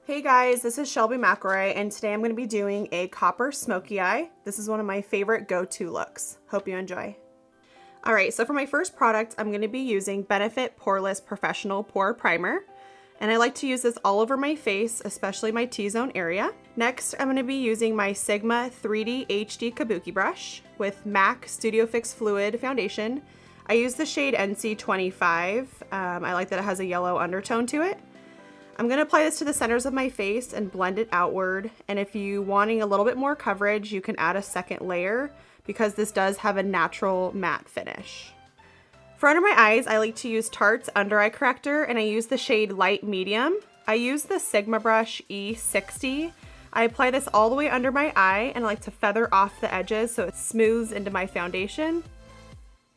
Hey guys, this is Shelby McElroy, and today I'm going to be doing a copper smoky eye. This is one of my favorite go-to looks. Hope you enjoy. Alright, so for my first product, I'm going to be using Benefit Poreless Professional Pore Primer. And I like to use this all over my face, especially my T-zone area. Next, I'm going to be using my Sigma 3D HD Kabuki brush with MAC Studio Fix Fluid Foundation. I use the shade NC25. I like that it has a yellow undertone to it. I'm going to apply this to the centers of my face and blend it outward. And if you're wanting a little bit more coverage, you can add a second layer because this does have a natural matte finish. For under my eyes, I like to use Tarte's Under Eye Corrector, and I use the shade Light Medium. I use the Sigma brush E60. I apply this all the way under my eye, and I like to feather off the edges so it smooths into my foundation.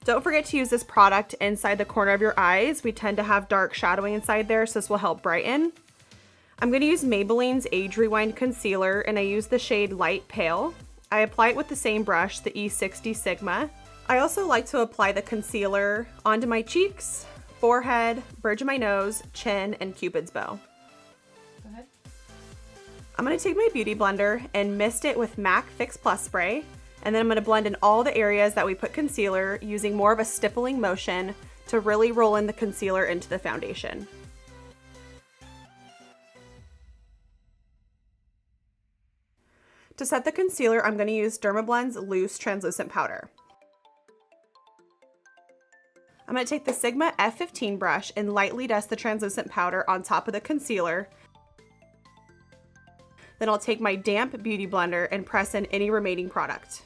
Don't forget to use this product inside the corner of your eyes. We tend to have dark shadowing inside there, so this will help brighten. I'm going to use Maybelline's Age Rewind Concealer, and I use the shade Light Pale. I apply it with the same brush, the E60 Sigma. I also like to apply the concealer onto my cheeks, forehead, bridge of my nose, chin, and Cupid's bow. Go ahead. I'm going to take my beauty blender and mist it with MAC Fix Plus spray. And then I'm going to blend in all the areas that we put concealer using more of a stippling motion to really roll in the concealer into the foundation. To set the concealer, I'm going to use Dermablend's Loose Translucent Powder. I'm going to take the Sigma F15 brush and lightly dust the translucent powder on top of the concealer. Then I'll take my damp beauty blender and press in any remaining product.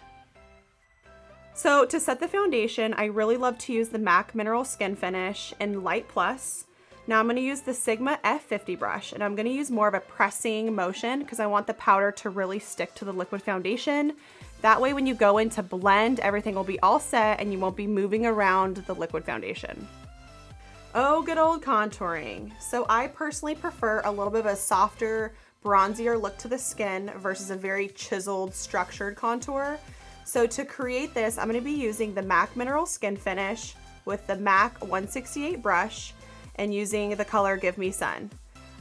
So to set the foundation, I really love to use the MAC Mineral Skin Finish in Light Plus. Now I'm going to use the Sigma F50 brush, and I'm going to use more of a pressing motion because I want the powder to really stick to the liquid foundation. That way when you go in to blend, everything will be all set and you won't be moving around the liquid foundation. Oh, good old contouring. So I personally prefer a little bit of a softer, bronzier look to the skin versus a very chiseled, structured contour. So to create this, I'm going to be using the MAC Mineral Skin Finish with the MAC 168 brush and using the color Give Me Sun.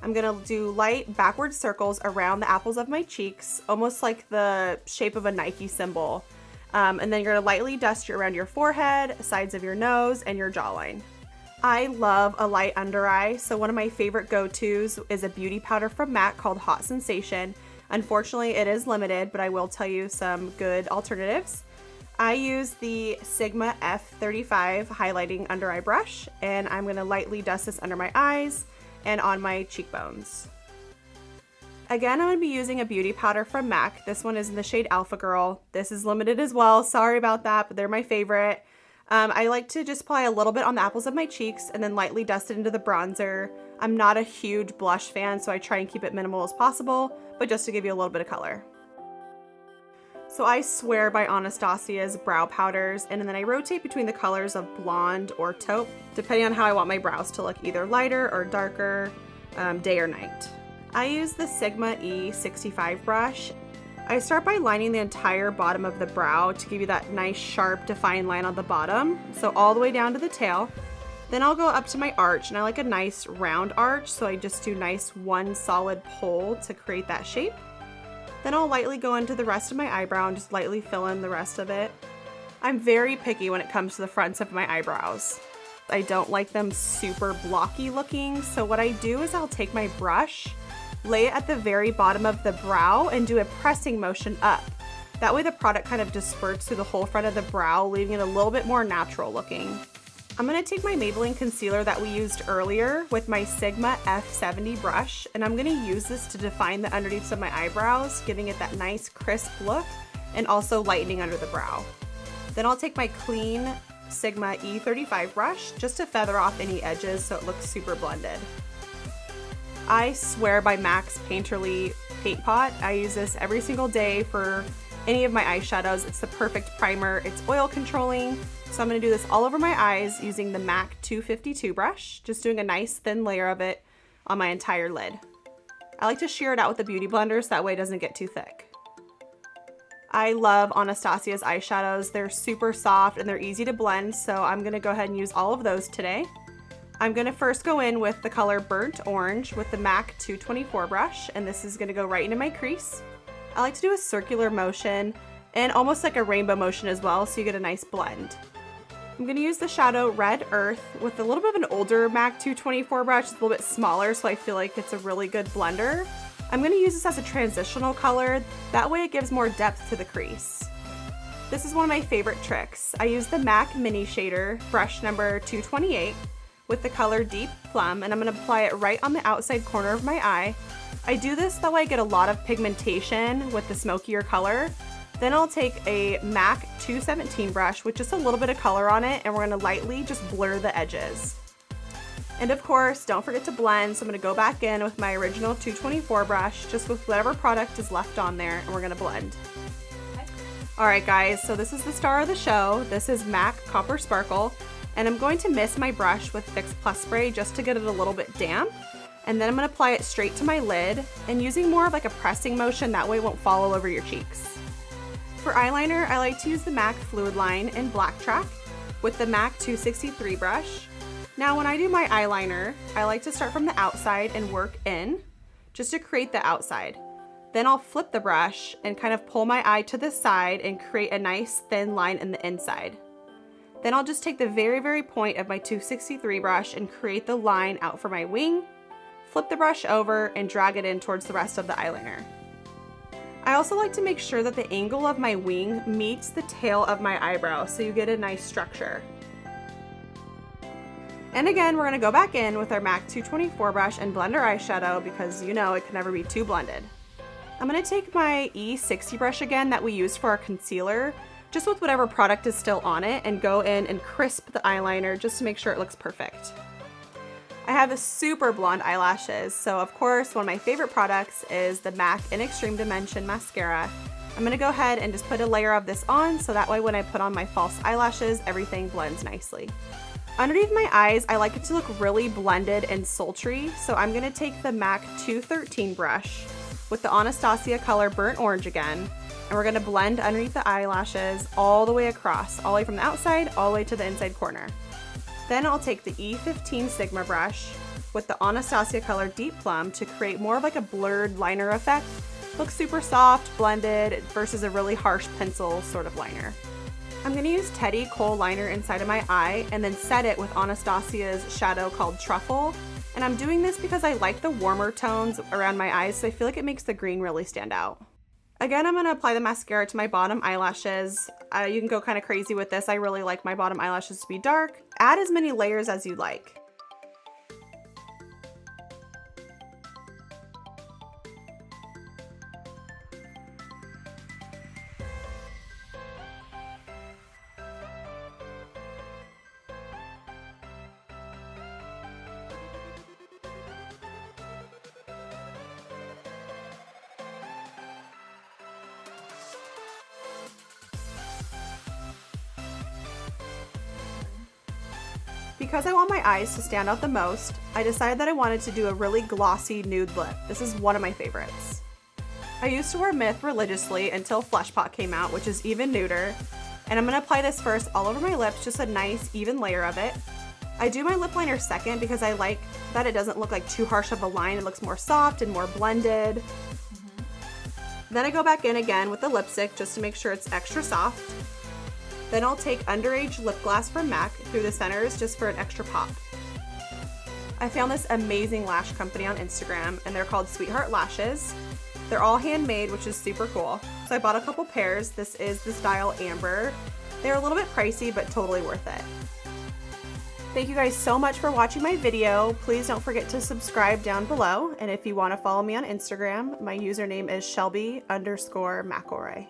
I'm going to do light backward circles around the apples of my cheeks, almost like the shape of a Nike symbol. And then you're going to lightly dust around your forehead, sides of your nose, and your jawline. I love a light under eye, so one of my favorite go-tos is a beauty powder from MAC called Hot Sensation. Unfortunately, it is limited, but I will tell you some good alternatives. I use the Sigma F35 highlighting under eye brush, and I'm going to lightly dust this under my eyes and on my cheekbones. Again, I'm going to be using a beauty powder from MAC. This one is in the shade Alpha Girl. This is limited as well. Sorry about that, but they're my favorite. I like to just apply a little bit on the apples of my cheeks and then lightly dust it into the bronzer. I'm not a huge blush fan, so I try and keep it minimal as possible, but just to give you a little bit of color. So I swear by Anastasia's brow powders, and then I rotate between the colors of blonde or taupe, depending on how I want my brows to look, either lighter or darker, day or night. I use the Sigma E65 brush. I start by lining the entire bottom of the brow to give you that nice sharp defined line on the bottom, so all the way down to the tail. Then I'll go up to my arch, and I like a nice round arch, so I just do nice one solid pull to create that shape. Then I'll lightly go into the rest of my eyebrow and just lightly fill in the rest of it. I'm very picky when it comes to the fronts of my eyebrows. I don't like them super blocky looking, so what I do is I'll take my brush, lay it at the very bottom of the brow, and do a pressing motion up. That way the product kind of disperses through the whole front of the brow, leaving it a little bit more natural looking. I'm going to take my Maybelline concealer that we used earlier with my Sigma F70 brush, and I'm going to use this to define the underneaths of my eyebrows, giving it that nice crisp look and also lightening under the brow. Then I'll take my clean Sigma E35 brush just to feather off any edges so it looks super blended. I swear by MAC's Painterly Paint Pot. I use this every single day for any of my eyeshadows. It's the perfect primer. It's oil controlling. So I'm going to do this all over my eyes using the MAC 252 brush, just doing a nice thin layer of it on my entire lid. I like to shear it out with a beauty blender so that way it doesn't get too thick. I love Anastasia's eyeshadows. They're super soft and they're easy to blend, so I'm going to go ahead and use all of those today. I'm gonna first go in with the color Burnt Orange with the MAC 224 brush, and this is gonna go right into my crease. I like to do a circular motion and almost like a rainbow motion as well, so you get a nice blend. I'm gonna use the shadow Red Earth with a little bit of an older MAC 224 brush. It's a little bit smaller, so I feel like it's a really good blender. I'm gonna use this as a transitional color. That way it gives more depth to the crease. This is one of my favorite tricks. I use the MAC Mini Shader brush number 228 with the color Deep Plum, and I'm gonna apply it right on the outside corner of my eye. I do this that way I get a lot of pigmentation with the smokier color. Then I'll take a MAC 217 brush with just a little bit of color on it, and we're gonna lightly just blur the edges. And of course, don't forget to blend, so I'm gonna go back in with my original 224 brush, just with whatever product is left on there, and we're gonna blend. Alright guys, so this is the star of the show. This is MAC Copper Sparkle, and I'm going to mist my brush with Fix Plus Spray just to get it a little bit damp. And then I'm gonna apply it straight to my lid, and using more of like a pressing motion, that way it won't fall all over your cheeks. For eyeliner, I like to use the MAC Fluid Line in Black Track with the MAC 263 brush. Now when I do my eyeliner, I like to start from the outside and work in, just to create the outside. Then I'll flip the brush and kind of pull my eye to the side and create a nice thin line in the inside. Then I'll just take the very point of my 263 brush and create the line out for my wing, flip the brush over, and drag it in towards the rest of the eyeliner. I also like to make sure that the angle of my wing meets the tail of my eyebrow so you get a nice structure. And again, we're gonna go back in with our MAC 224 brush and blend our eyeshadow because you know it can never be too blended. I'm gonna take my E60 brush again that we used for our concealer, just with whatever product is still on it, and go in and crisp the eyeliner just to make sure it looks perfect. I have a super blonde eyelashes, so of course one of my favorite products is the MAC in Extreme Dimension Mascara. I'm gonna go ahead and just put a layer of this on so that way when I put on my false eyelashes, everything blends nicely. Underneath my eyes, I like it to look really blended and sultry, so I'm gonna take the MAC 213 brush with the Anastasia color Burnt Orange again, and we're gonna blend underneath the eyelashes all the way across, all the way from the outside, all the way to the inside corner. Then I'll take the E15 Sigma brush with the Anastasia color Deep Plum to create more of like a blurred liner effect. Looks super soft, blended, versus a really harsh pencil sort of liner. I'm gonna use Teddy Kohl liner inside of my eye and then set it with Anastasia's shadow called Truffle. And I'm doing this because I like the warmer tones around my eyes, so I feel like it makes the green really stand out. Again, I'm gonna apply the mascara to my bottom eyelashes. You can go kind of crazy with this. I really like my bottom eyelashes to be dark. Add as many layers as you like. Because I want my eyes to stand out the most, I decided that I wanted to do a really glossy nude lip. This is one of my favorites. I used to wear Myth religiously until Fleshpot came out, which is even nuder. And I'm gonna apply this first all over my lips, just a nice even layer of it. I do my lip liner second because I like that it doesn't look like too harsh of a line. It looks more soft and more blended. Then I go back in again with the lipstick just to make sure it's extra soft. Then I'll take Underage Lip Gloss from MAC through the centers just for an extra pop. I found this amazing lash company on Instagram, and they're called Sweetheart Lashes. They're all handmade, which is super cool. So I bought a couple pairs. This is the style Amber. They're a little bit pricey, but totally worth it. Thank you guys so much for watching my video. Please don't forget to subscribe down below. And if you want to follow me on Instagram, my username is Shelby_McElroy.